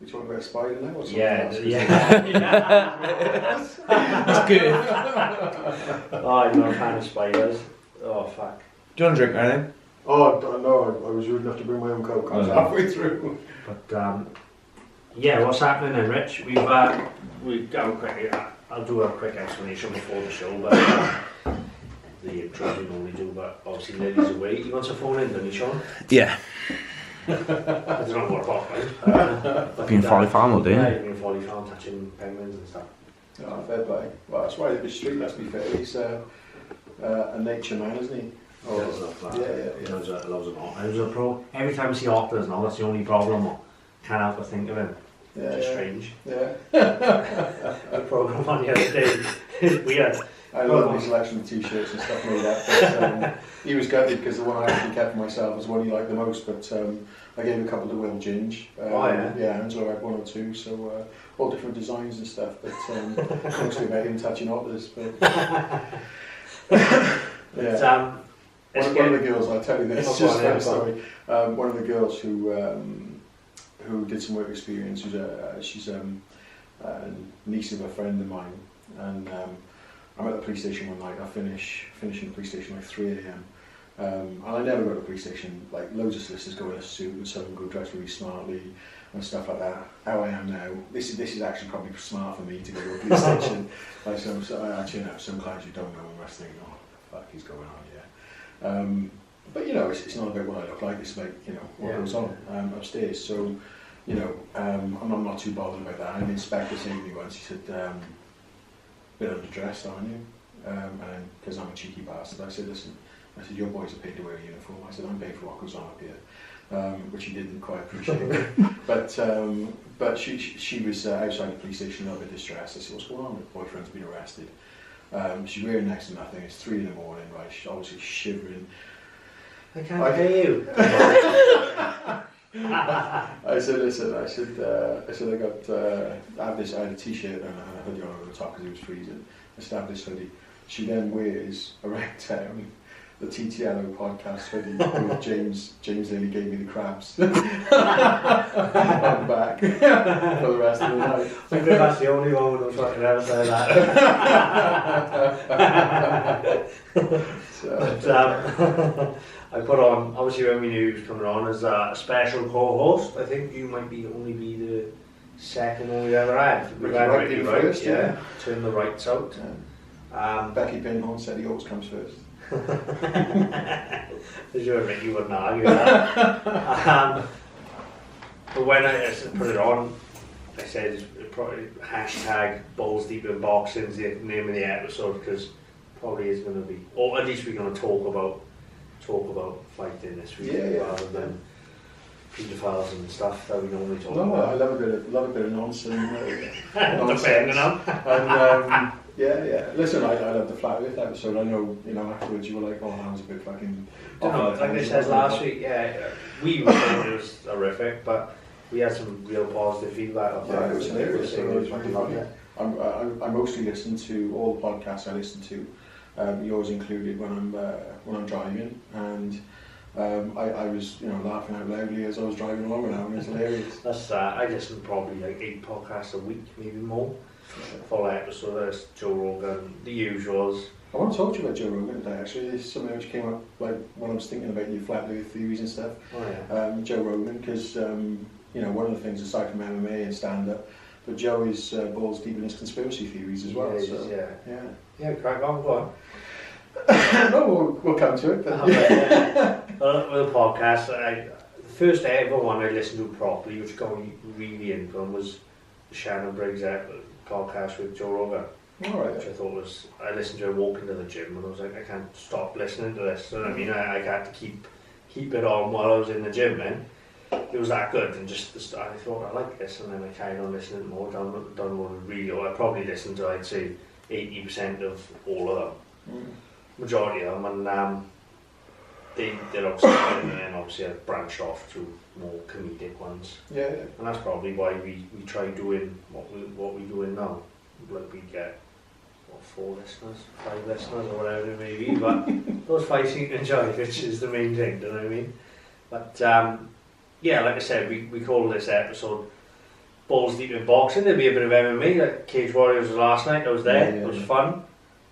You talking about a spider now? Or Yeah. That's good. Oh, I'm not a fan of spiders. Oh, fuck. Do you want to drink anything? Oh, no, I was rude enough to bring my own Coke. I was halfway through. But, yeah, what's happening then, Rich? We've got a quick, I'll do a quick explanation before the show, but the intros we normally do, but obviously Lilley's away. You want to phone in, don't you, Sean? Yeah. I don't know what about, Being Folly Farm all day. Yeah, you've been Folly Farm touching penguins and stuff. Oh, fair play. Well, that's right up the street, let's be fair. He's a nature man, isn't he? Oh, love that. Yeah. Loves an otter. He was a pro. Every time I see otters now, that's the only problem. Can't help but think of him. Just strange. Yeah. A program on the other day. It's weird. I love his selection of t-shirts and stuff like that. But, he was gutted because the one I actually kept for myself was the one he liked the most. But I gave a couple to Will Ginge. Yeah, and so I had one or two. So all different designs and stuff. But mostly about him touching otters. But yeah. One of the girls, I'll tell you this. One of the girls who did some work experience. She's a niece of a friend of mine, and I'm at the police station one night. I finishing the police station like 3 a.m. And I never go to the police station. Like loads of solicitors go in a suit and some go dressed really smartly and stuff like that. How I am now, this is actually probably smart for me to go to a police station. Like I actually know some clients who don't know and must think, oh, what the fuck is going on here? But you know, it's not about what I look like. It's about what goes on upstairs. So I'm not too bothered about that. And the inspector said to me once, he said, bit underdressed, aren't you? And because I'm a cheeky bastard, I said, listen, your boys are paid to wear a uniform. I said, I'm paid for what goes on up here, which he didn't quite appreciate. But she was outside the police station, a little bit distressed. I said, what's going on? Her boyfriend's been arrested. She's wearing next to nothing. It's 3 in the morning, right? She's obviously shivering. I can't pay you. I said, listen, I had a t-shirt and a hoodie on over the top because it was freezing. I said, I have this hoodie. She then wears around town the TTLO podcast hoodie with James Lilley gave me the crabs on the back for the rest of the night. I think that's the only one who'll fucking ever say that. I put on, obviously when we knew he was coming on as a special co-host, I think you might only be the second one we've ever had. We've had Ricky first, yeah. Turn the rights out. Yeah. Becky Pinhorn said he always comes first. I'm sure Ricky wouldn't argue that. But when I put it on, I said probably hashtag balls deep in boxing is the name of the episode, because probably is going to be, or at least we're going to talk about fighting this week rather than paedophiles and stuff that we normally talk about. I love a bit of nonsense. Depending on. And yeah. Listen, I love the Flat Earth episode. I know, afterwards you were like, oh, that was a bit fucking. Like I said last week, we were saying it was horrific, but we had some real positive feedback. It was hilarious. I mostly listen to all the podcasts I listen to. Yours included when I'm driving, and I was laughing out loudly as I was driving along now, and it's hilarious. That's I listen to probably like 8 podcasts a week, maybe more. Full episode. There's Joe Rogan, the usuals. I want to talk to you about Joe Rogan today. Actually, there's something which came up like when I was thinking about your flat earth theories and stuff. Joe Rogan, because one of the things aside from MMA and stand up, but Joe is balls deep in his conspiracy theories as well. Yeah, crack on, go on. No, we'll come to it. But the podcast, the first ever one I listened to properly, which got me really into them, was the Shannon Briggs podcast with Joe Rogan. Alright. Which I thought was, I listened to it walking to the gym, and I was like, I can't stop listening to this. So I mean, I had to keep it on while I was in the gym, man. It was that good, and just I thought I like this, and then I carried on listening more. Done one really. I probably listened to, I'd say, 80% of all of them, majority of them, and they're obviously I branched off to more comedic ones. Yeah. And that's probably why we try doing what we're doing now. Like we get 4 listeners, 5 listeners, or whatever it may be, but those 5 seem to enjoy, which is the main thing. Do you know what I mean? But like I said, we call this episode balls deep in boxing. There'll be a bit of MMA, like Cage Warriors was last night. I was there. It was fun.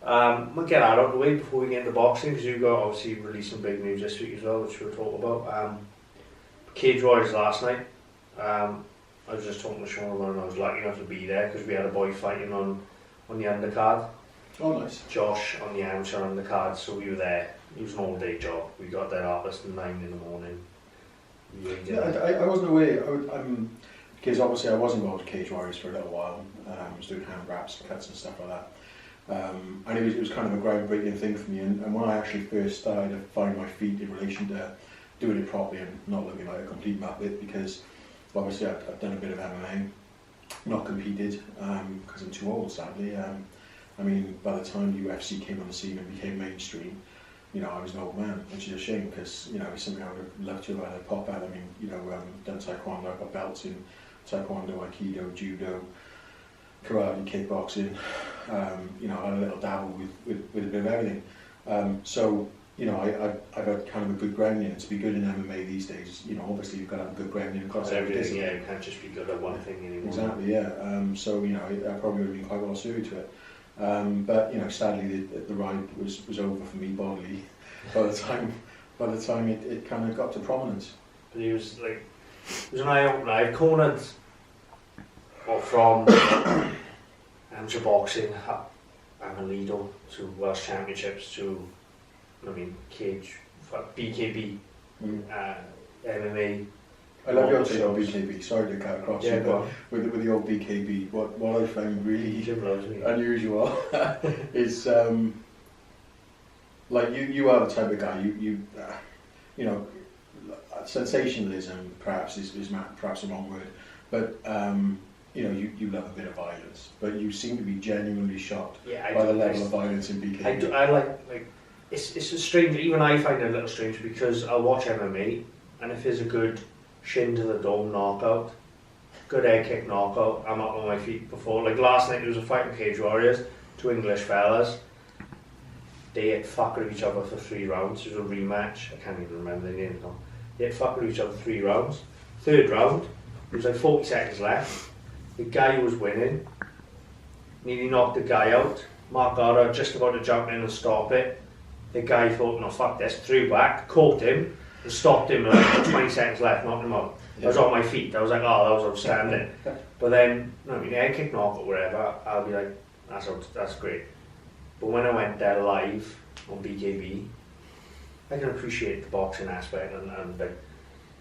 We'll get that out of the way before we get into boxing, because you've got obviously releasing big news this week as well, which we'll talk about. Cage Warriors last night. I was just talking to Sean and I was lucky enough to be there because we had a boy fighting on the undercard. Oh, nice. Josh on the amateur undercard, so we were there. It was an all-day job. We got there at 9 in the morning. I wasn't away. Because obviously I was involved in Cage Warriors for a little while. I was doing hand wraps, cuts and stuff like that. And it was kind of a groundbreaking thing for me. And when I actually first started to find my feet in relation to doing it properly and not looking like a complete muppet, because obviously I've done a bit of MMA, not competed because I'm too old, sadly. I mean, by the time UFC came on the scene and became mainstream, you know, I was an old man, which is a shame because, you know, it's something I would have loved to have had a pop at. I mean, you know, done taekwondo, I've got belts in taekwondo, aikido, judo, karate, kickboxing. You know, I had a little dabble with a bit of everything. So, you know, I've had kind of a good grounding, and to be good in MMA these days, you know, obviously you've got to have a good grounding across everything. Yeah, you can't just be good at one thing anymore. Exactly, yeah. So, you know, I probably would have been quite well suited to it. But, you know, sadly the ride was over for me bodily by the time it kind of got to prominence. But it was an eye-opener. I've cornered from amateur boxing, Amalido, to Welsh Championships, to, I mean, Cage, BKB, MMA. I love your take on BKB, sorry to cut across you, but with the old BKB, what I found really unusual is, like you are the type of guy, you know, sensationalism perhaps is perhaps the wrong word, but you know, you love a bit of violence, but you seem to be genuinely shocked by the level of violence in BKB. I like it's a strange, even I find it a little strange, because I'll watch MMA, and if there's a good shin to the dome knockout, good egg kick knockout, I'm up on my feet before. Like last night there was a fight in Cage Warriors, two English fellas. They had fucked with each other for 3 rounds. It was a rematch. I can't even remember the name now. They had fucked with each other 3 rounds. Third round, there was like 40 seconds left. The guy who was winning nearly knocked the guy out. Mark Goddard just about to jump in and stop it. The guy thought, no, fuck this, threw back, caught him, and stopped him with like 20 seconds left, knocked him out. I was on my feet. I was like, oh, that was outstanding. But then, I mean, head kick knock or whatever, I'll be like, that's great. But when I went there live on BKB, I can appreciate the boxing aspect and the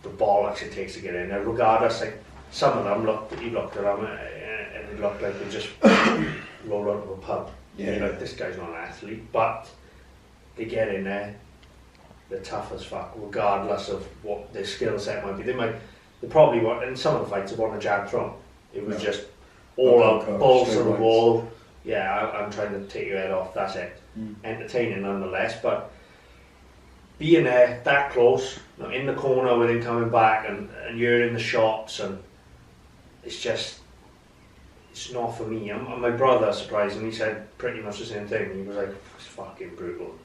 bollocks it takes to get in there. Regardless, like some of them you looked at them and it looked like they just rolled out of a pub. Yeah. You're like, this guy's not an athlete, but they get in there. They're tough as fuck, regardless of what their skill set might be. They probably want, in some of the fights, they want a jab thrown. It was just all out, balls to the wall. Yeah, I'm trying to take your head off, that's it. Entertaining nonetheless, but being there that close, you know, in the corner with him coming back and you're in the shots, and it's not for me. And my brother, surprisingly, said pretty much the same thing. He was like, it's fucking brutal.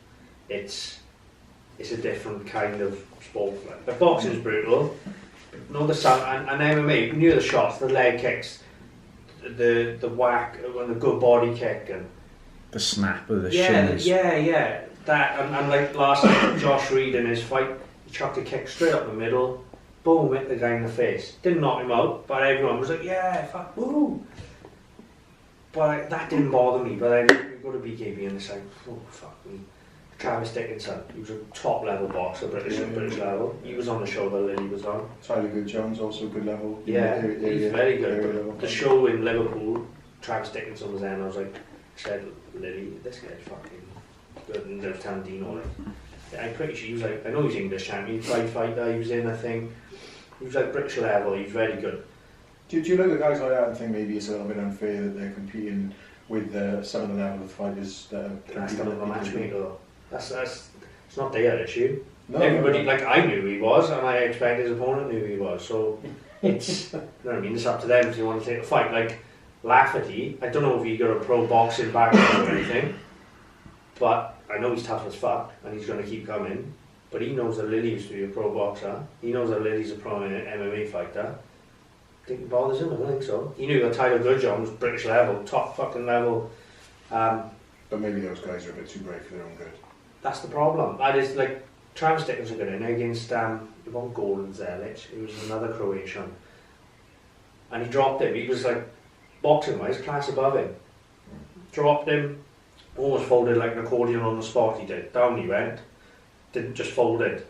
It's a different kind of sport. Like boxing is brutal, no, the sound and MMA. You hear the shots, the leg kicks, the whack, and the good body kick, and the snap of the shins. Yeah. That and like last night, Josh Reed in his fight, he chucked a kick straight up the middle, boom, hit the guy in the face. Didn't knock him out, but everyone was like, yeah, fuck, woo. But that didn't bother me. But then we go to BKB and it's like, oh fuck me. Travis Dickinson, he was a top level boxer, British level. He was on the show that Lilley was on. Tyler Good-Jones, also good level. Yeah, he's very good. The show in Liverpool, Travis Dickinson was there, and I was like, said Lilley, this guy's fucking good, and there's Tandino. Like, I'm pretty sure he was like, I know he's English champion, fighter, he was in a thing. He was like British level, he was very good. Do you look at guys like that and think maybe it's a little bit unfair that they're competing with some of the level of fighters that are That's not a matchmaker though. That's it's not their issue. No, everybody, like I knew who he was, and I expect his opponent knew who he was. So it's, you know what I mean. It's up to them if they want to take the fight. Like Lafferty, I don't know if he got a pro boxing background or anything, but I know he's tough as fuck, and he's going to keep coming. But he knows that Lilley used to be a pro boxer. He knows that Lilley's a pro MMA fighter. think it bothers him. I don't think so. He knew that Tyler Goodjohn was British level, top fucking level. But maybe those guys are a bit too brave for their own good. That's the problem. That is like Travis Dickinson got in against Ivan Golden Zelic. It was another Croatian, and he dropped him. He was like boxing wise, class above him. Dropped him, almost folded like an accordion on the spot. He did. Down he went. Didn't just fold it.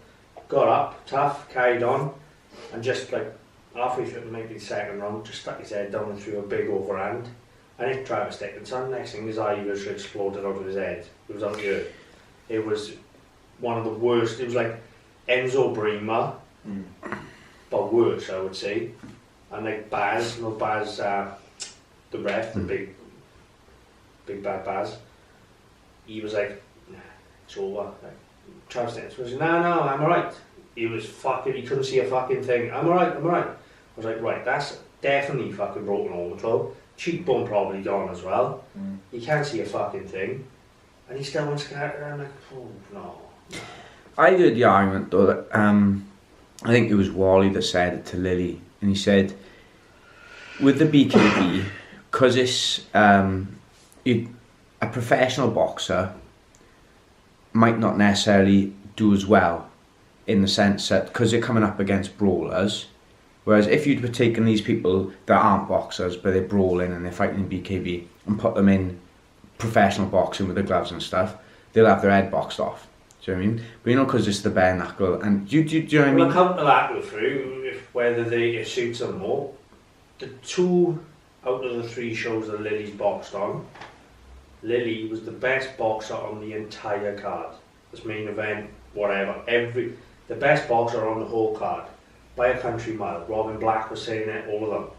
Got up, tough, carried on, and just like halfway through maybe the second round, just stuck his head down and threw a big overhand. And hit Travis Dickinson. Next thing, his eye literally exploded out of his head. It was out here. It was one of the worst. It was like Enzo Bremer, but worse, I would say. And like Baz, the ref, the big bad Baz. He was like, nah, it's over. Like, Travis Dickinson was like, no, I'm alright. He was fucking. He couldn't see a fucking thing. I'm alright. I was like, right, that's definitely fucking broken orbital. Cheekbone probably gone as well. He can't see a fucking thing, and he still wants to get around like, oh no. I heard the argument though that I think it was Wally that said it to Lilley, and he said with the BKB, because it's a professional boxer might not necessarily do as well in the sense that because they're coming up against brawlers. Whereas if you'd taken these people that aren't boxers but they're brawling and they're fighting in BKB and put them in professional boxing with the gloves and stuff, they'll have their head boxed off. Do you know what I mean? But you know, because it's the bare knuckle, and do you know what I mean? We'll counter that go through whether it suits them more. The 2 out of the 3 shows that Lilley's boxed on, Lilley was the best boxer on the entire card. This main event, whatever, the best boxer on the whole card. By a country mile. Robin Black was saying it, all of them.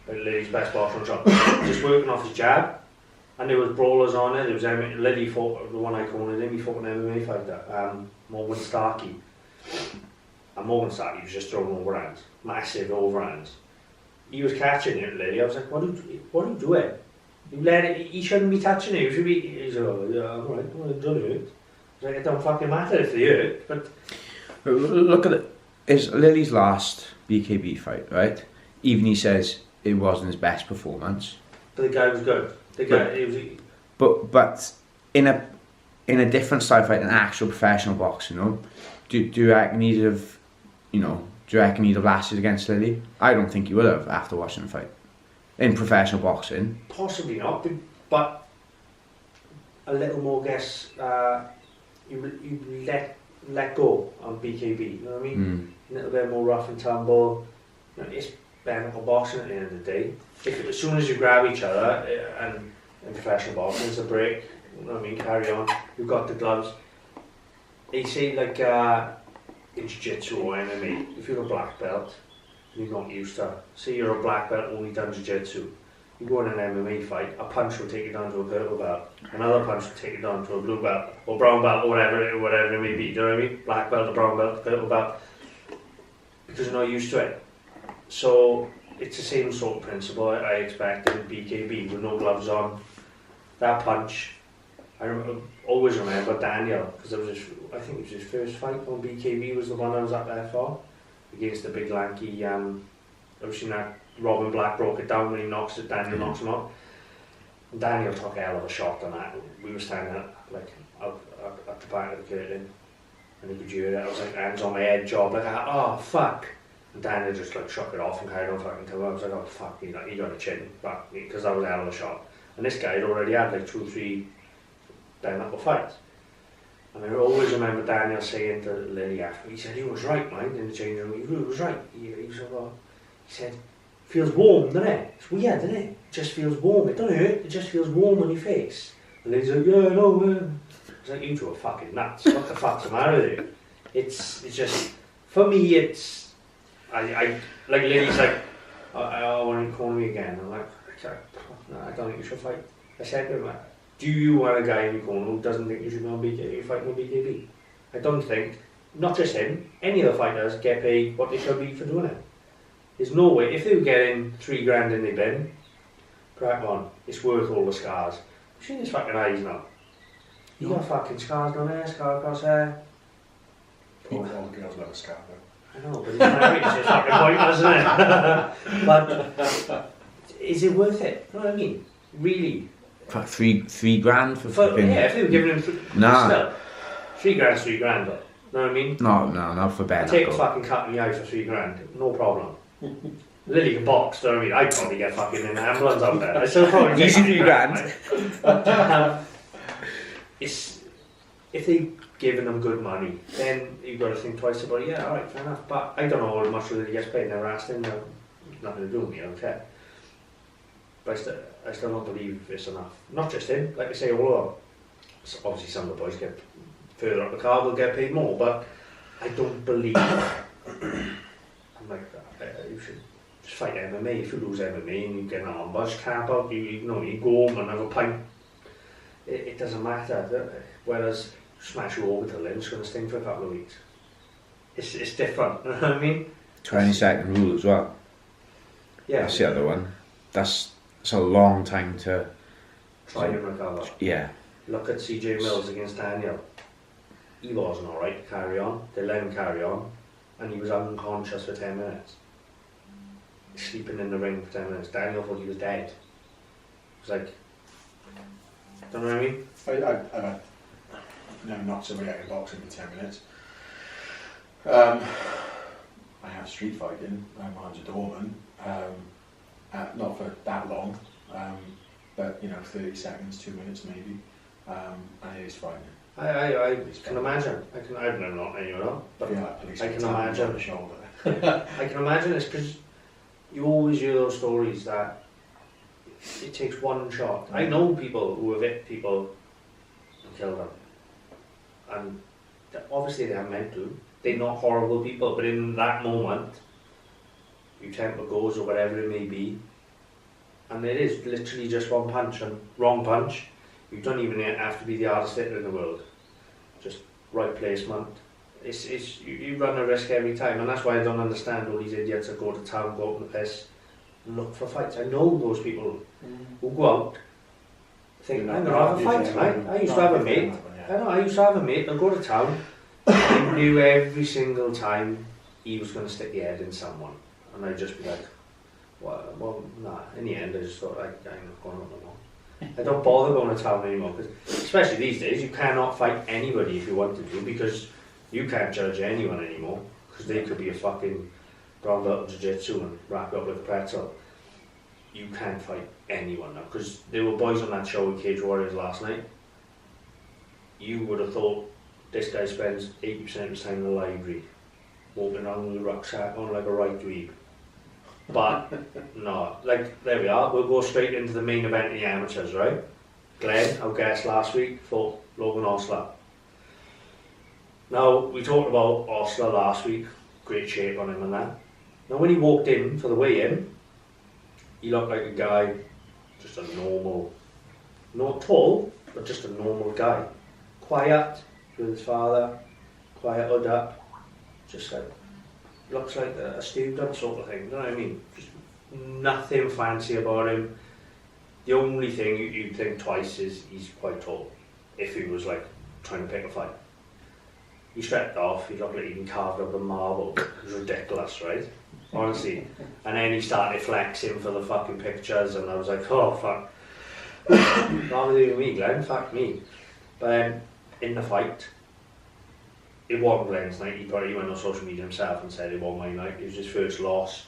But Lilley's best boxer on shot. Just working off his jab. And there was brawlers on it. There was Lilley fought, the one I called him, he fought an MMA fighter, Morgan Starkey. And Morgan Starkey was just throwing overhands. Massive overhands. He was catching it, Lilley. I was like, what are you doing? You let it, he shouldn't be touching it. He's like, oh, yeah, I'm alright, well, it doesn't hurt. I was like, it don't fucking matter if they hurt, but... Look at it. It's Lilley's last BKB fight, right? Even he says it wasn't his best performance. But the guy was good. But in a different style fight, an actual professional boxer, you know, do you reckon he'd have, lasted against Lilley? I don't think he would have after watching the fight. In professional boxing, possibly not, but a little more you let go on BKB. You know what I mean? A little bit more rough and tumble. You know, it's bare knuckle boxing at the end of the day. As soon as you grab each other, and in professional boxing, it's a break. You know what I mean? Carry on. You've got the gloves. They say like in jiu-jitsu or MMA, if you're a black belt, you're not used to. Say you're a black belt only done jiu-jitsu. You go in an MMA fight, a punch will take you down to a purple belt, another punch will take you down to a blue belt, or brown belt, or whatever it may be, do you know what I mean? Black belt, or brown belt, purple belt, because you're not used to it. So it's the same sort of principle I expect in BKB, with no gloves on. That punch, always remember Daniel, because I think it was his first fight on BKB, was the one I was up there for, against the big lanky, obviously that Robin Black broke it down when he knocks it, Daniel knocks him out. And Daniel took a hell of a shot on that. We were standing at the back of the curtain, and he could hear it. I was like, hands on my head, job, like, oh fuck. And Daniel just like shook it off and carried on fucking to him. I was like, oh fuck, he got a chin back, because that was a hell of a shot. And this guy had already had like 2 or 3 bare knuckle fights. And I always remember Daniel saying to Lilley after, he said, he was right, man, in the changing room. He was right. He said, feels warm, doesn't it? It's weird, isn't it? It just feels warm. It don't hurt, it just feels warm on your face. And he's like, yeah, no, man. It's like, you two are fucking nuts. What the fuck's the matter with you? It's just, for me, it's, like Lilley's like, I want to call me again. I'm like, no, I don't think you should fight. I said to him, do you want a guy in your corner who doesn't think you should be on BKB, fighting on BKB? I don't think, not just him, any of the fighters get paid what they should be for doing it. There's no way, if they were getting $3,000 in their bin, crack on, it's worth all the scars. You've seen his fucking eyes now. You got fucking scars down there, scar across there. All the girls love a scar though. I know, but it's married, so it's fucking pointless, isn't it? But is it worth it? You know what I mean? Really? For three grand for fucking... Yeah, if they were giving him... Still, 3 grand's 3 grand, though. You know what I mean? No, not for Ben. I'll take a fucking cut in the eye for 3 grand. No problem. Lilley can box, you know what I mean? I'd probably get fucking in an ambulance out there. I still probably get easy 3 grand. Right? It's... If they giving them good money, then you've got to think twice about it. Yeah, alright, fair enough. But I don't know how much Lilley gets paid. Never asked him. Nothing to do with me, I don't care. But I still don't believe it's enough. Not just him, like I say, all of them. So obviously some of the boys get further up the card will get paid more, but I don't believe I'm like you should just fight MMA. If you lose MMA and you get an arm buzz, camp out, you know, you go home and have a pint. It doesn't matter. Whereas smash you over to the lens, going to sting for a couple of weeks. It's different, you know what I mean? 20-second rule as well. Yeah. That's the other one. That's a long time to try and recover. Yeah. Look at CJ Mills against Daniel. He wasn't alright to carry on. They let him carry on, and he was unconscious for 10 minutes. Sleeping in the ring for 10 minutes. Daniel thought he was dead. It was like, don't know what I mean? I've never knocked somebody out in boxing for 10 minutes. I have street fighting. Mine's a doorman. Not for that long, but 30 seconds, 2 minutes maybe, and it is frightening. I can imagine. I've never knocked anyone up, but I can imagine. On the shoulder. I can imagine it's because you always hear those stories that it takes one shot. I know people who have hit people and killed them, and obviously they haven't meant to. They're not horrible people, but in that moment, your temper goes or whatever it may be, and it is literally just one punch, and wrong punch. You don't even have to be the hardest hitter in the world. Just right placement. You run a risk every time, and that's why I don't understand all these idiots that go to town, go out in the piss, and look for fights. I know those people who go out, think, I'm going to have a fight tonight. I used to have a mate. I used to have a mate and go to town. I knew every single time he was going to stick the head in someone, and I'd just be like, well, nah. In the end, I just thought, I'm not going out no more. I don't bother going to town anymore, because especially these days, you cannot fight anybody if you wanted to, because you can't judge anyone anymore, because they could be a fucking brown belt in jiu-jitsu and wrap up like a pretzel. You can't fight anyone now, because there were boys on that show with Cage Warriors last night. You would have thought this guy spends 80% of his time in the library, walking around with a rucksack on like a right dweeb. But no, like there we are. We'll go straight into the main event of the amateurs, right? Glenn, our guest last week, fought Logan Osler. Now we talked about Osler last week, great shape on him and that. Now when he walked in for the weigh-in, he looked like a guy, just a normal, not tall, but just a normal guy. Quiet with his father, quiet hood up, just like looks like a student sort of thing, you know what I mean? Just nothing fancy about him. The only thing you'd think twice is he's quite tall, if he was like trying to pick a fight. He stepped off, he looked like he'd been carved up of marble. It was ridiculous, right? Honestly. And then he started flexing for the fucking pictures, and I was like, oh fuck. Rather than me, Glenn, fuck me. But in the fight, it wasn't Glenn's night. He went on social media himself and said it wasn't my night. It was his first loss,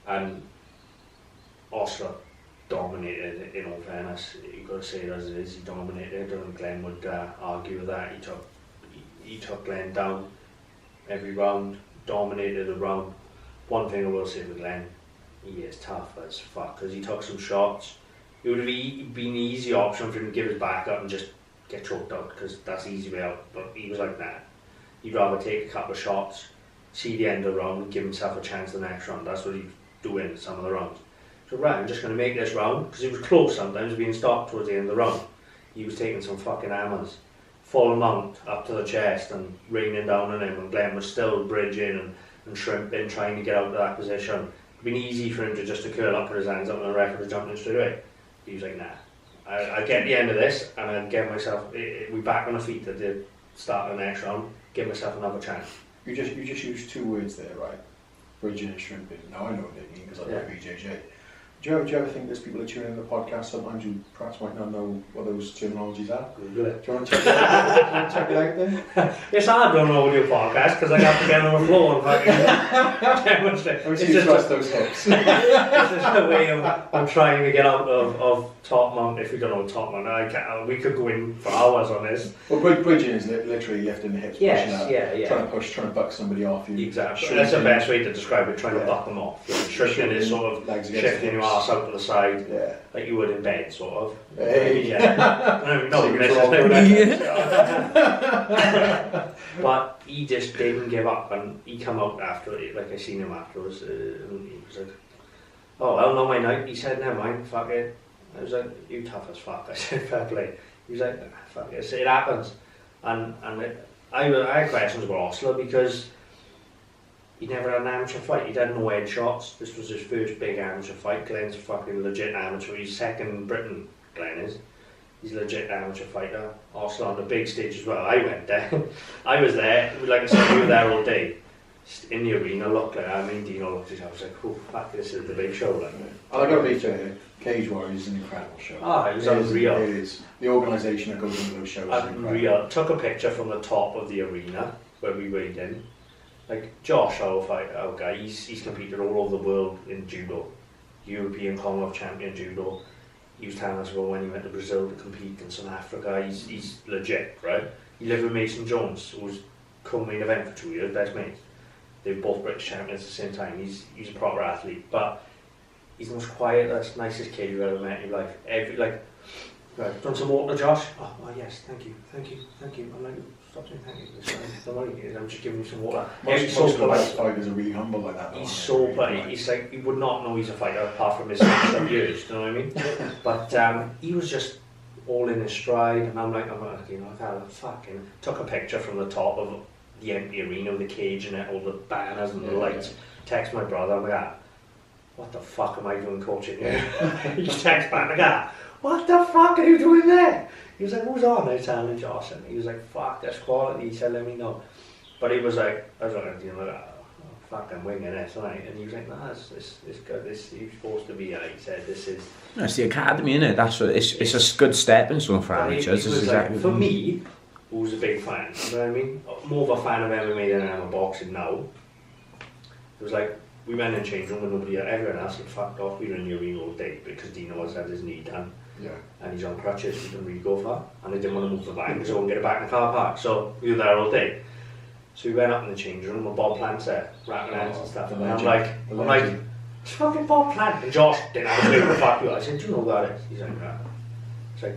and Osler dominated. In all fairness, you've got to say it as it is. He dominated, and Glenn would argue with that. He took Glenn down every round, dominated a round. One thing I will say with Glenn, he is tough as fuck, because he took some shots. It would have been an easy option for him to give his back up and just get choked out, because that's the easy way out. But he was like, nah. He'd rather take a couple of shots, see the end of the round, and give himself a chance the next round. That's what he'd do in some of the rounds. So right, I'm just going to make this round, because it was close sometimes, being stopped towards the end of the round. He was taking some fucking hammers, full mount up to the chest and raining down on him, and Glenn was still bridging and shrimping, trying to get out of that position. It'd been easy for him to curl up, put his hands up, and the ref would have jumped in straight away. He was like, nah. I'll get the end of this, and I'll get myself, we back on the feet at the start of the next round, give myself another chance. You just used two words there, right? Bridging and shrimping. Now I know what they mean because I play BJJ. Do you ever think there's people that tune into the podcast sometimes who perhaps might not know what those terminologies are? Google it. Do you want to check it out? Check it out then? It's hard on an audio podcast because I have to get on the floor and fucking demonstrate. Let me see you thrust those hips. It's just a way I'm trying to get out of top mount. If you don't know top mount, we could go in for hours on this. Well, bridging is literally lifting the hips, pushing up, trying to buck somebody off you. Exactly. That's the best way to describe it, trying to buck them off. Shrimping is sort of shifting your arse out to the side, like you would in bed, sort of. Hey. But he just didn't give up, and he come out after it, like I seen him afterwards, and he was like, "Oh well, not my night." He said, "Never mind, fuck it." I was like, "You tough as fuck." I said, "Fair play." He was like, "Fuck it, it happens." And I had questions about Osler because he never had an amateur fight. He'd had no headshots. This was his first big amateur fight. Glenn's a fucking legit amateur. He's second in Britain, Glenn is. He's a legit amateur fighter. Also on the big stage as well. I went there. I was there. Like I said, we were there all day. In the arena, looked like Dino looked at it. I was like, oh, fuck, this is the big show. Like. I got to say, Cage Warriors is an incredible show. It was unreal. It is. The organisation that goes into those shows is unreal. Took a picture from the top of the arena where we weighed in. Like Josh, our guy, he's competed all over the world in judo, European Commonwealth champion judo. He was telling us about when he went to Brazil to compete in South Africa. He's legit, right? He lived with Mason Jones, who was co-main event for 2 years, best mates. They were both British champions at the same time. He's a proper athlete, but he's the most quietest, nicest kid you've ever met in your life. Right, done some water, Josh? Oh yes, thank you. I'm like, stop saying thank you. Don't worry, I'm just giving you some water. Most fighters are really humble like that. He's so polite. He's like, you would not know he's a fighter apart from his some years. Do you know what I mean? But he was just all in his stride, and I'm like, fucking took a picture from the top of the empty arena with the cage and all the banners and the lights. Text my brother, I'm like, what the fuck am I doing coaching here? He texts back, like, what the fuck are you doing there? He was like, who's on? I was telling Josh, and he was like, fuck, that's quality. He said, let me know. But he was like, I was like, fuck, I'm winging it, right? And he was like, nah, it's good. He's supposed to be, he said, this is... No, it's the academy, innit? That's what, it's a good stepping stone for amateurs. Exactly for me, who's a big fan, you know what I mean? More of a fan of MMA than I am of boxing now. It was like, we went in change room with nobody, everyone else had fucked off. We were in the arena all day because Dino has had his knee done. Yeah. And he's on crutches, he didn't really go far. And they didn't want to move the van because they wouldn't get it back in the car park. So we were there all day. So we went up in the change room with Bob Plant's there, rapping hands and stuff. And I'm like, it's fucking Bob Plant. And Josh didn't have a clue what the fuck you are. I said, do you know who that is? He's like, nah. It's like,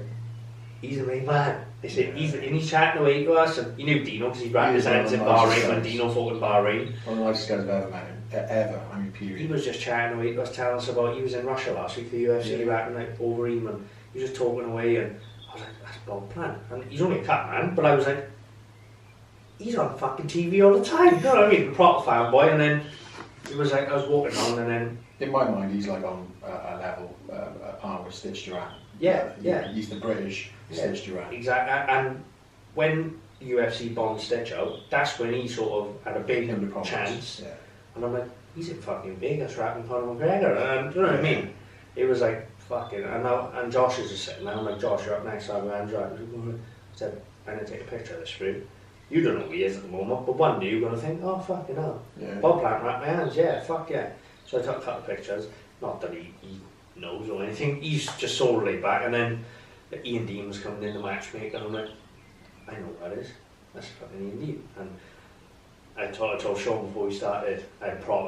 he's the main man. They said, he's chatting away to us. And he knew Dino because he rapped his hands in Bahrain when Dino fought in Bahrain. One of the nicest guys I've ever met him. Ever, period. He was just chatting away to us, telling us about, he was in Russia last week for the UFC, rapping like over him, and he was just talking away, and I was like, that's Bob Plant. And he's only a cut man, but I was like, he's on fucking TV all the time, you know what I mean? Proper fanboy. And then it was like, I was walking on, and then in my mind, he's like on a level, a par with Stitch Duran. Yeah. He's the British Stitch Duran. Exactly. And when UFC bombed Stitch out, that's when he sort of had a big chance. Yeah. And I'm like, he's in fucking Vegas rapping Conor McGregor. And you know what I mean? It was like, fucking, and Josh is just sitting there. I'm like, Josh, you're up next, I'm I said, I'm going to take a picture of this for you. You don't know who he is at the moment, but one day you're going to think, oh, fucking hell. Yeah. Bob Plant wrapped my hands, yeah, fuck yeah. So I took a couple of pictures. Not that he knows or anything. He's just so laid back. And then Ian Dean was coming in, the matchmaker, and I'm like, I know what that is. That's fucking Ian Dean. And I told Sean before we started, I had a problem.